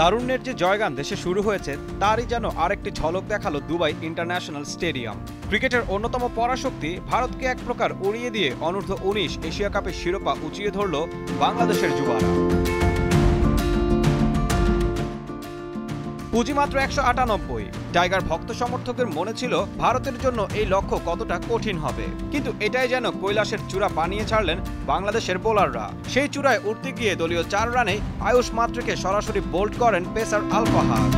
তারুণ্যের যে জয়গান দেশে শুরু হয়েছে তারই যেন আরেকটি ঝলক দেখালো দুবাই ইন্টারন্যাশনাল স্টেডিয়াম। ক্রিকেটের অন্যতম পরাশক্তি ভারতকে এক প্রকার উড়িয়ে দিয়ে অনূর্ধ্ব-19 এশিয়া কাপের শিরোপা উঁচিয়ে ধরল বাংলাদেশের যুবারা। পুঁজি মাত্র 198। টাইগার ভক্ত সমর্থকের মনে ছিল ভারতের জন্য এই লক্ষ্য কতটা কঠিন হবে, কিন্তু এটাই যেন কৈলাসের চূড়া বানিয়ে ছাড়লেন বাংলাদেশের বোলাররা। সেই চূড়ায় উঠতে গিয়ে দলীয় 4 রানে আয়ুষ মাত্রকে সরাসরি বোল্ড করেন পেসার আল ফাহাদ।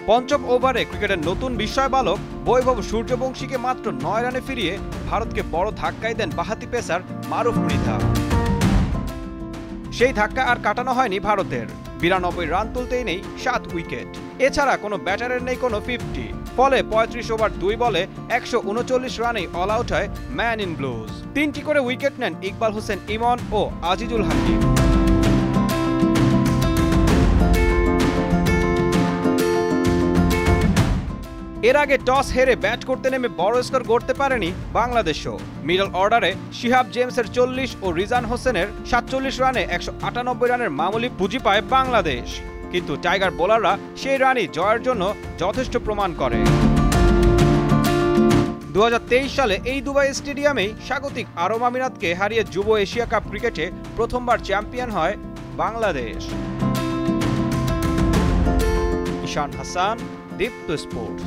পঞ্চম ওভারে ক্রিকেটের নতুন বিস্ময় বালক বৈভব সূর্যবংশীকে মাত্র 9 রানে ফিরিয়ে ভারতকে বড় ধাক্কাই দেন বাঁহাতি পেসার মারুফ মৃধা। সেই ধাক্কা আর কাটানো হয়নি ভারতের। 92 রান তুলতেই নেই 7 উইকেট। এছাড়া কোনো ব্যাটারের নেই কোনো 50। ফলে 35 ওভার 2 বলে 139 রানেই অল আউট হয় ম্যান ইন ব্লুজ। 3টি করে উইকেট নেন ইকবাল হোসেন ইমন ও আজিজুল হাকিম। এর আগে টস হেরে ব্যাট করতে নেমে বড় স্কোর গড়তে পারেনি বাংলাদেশও। মিডল অর্ডারে শিহাব জেমসের 40 ও রিজান হোসেনের 47 রানে 198 রানের মামুলি পুঁজি পায় বাংলাদেশ। কিন্তু টাইগার বোলাররা সেই রানই জয়ের জন্য যথেষ্ট প্রমাণ করে। 2023 সালে এই দুবাই স্টেডিয়ামেই স্বাগতিক আরব আমিরাতকে হারিয়ে যুব এশিয়া কাপ ক্রিকেটে প্রথমবার চ্যাম্পিয়ন হয় বাংলাদেশ। ঈশান হাসান, দীপ্ত স্পোর্টস।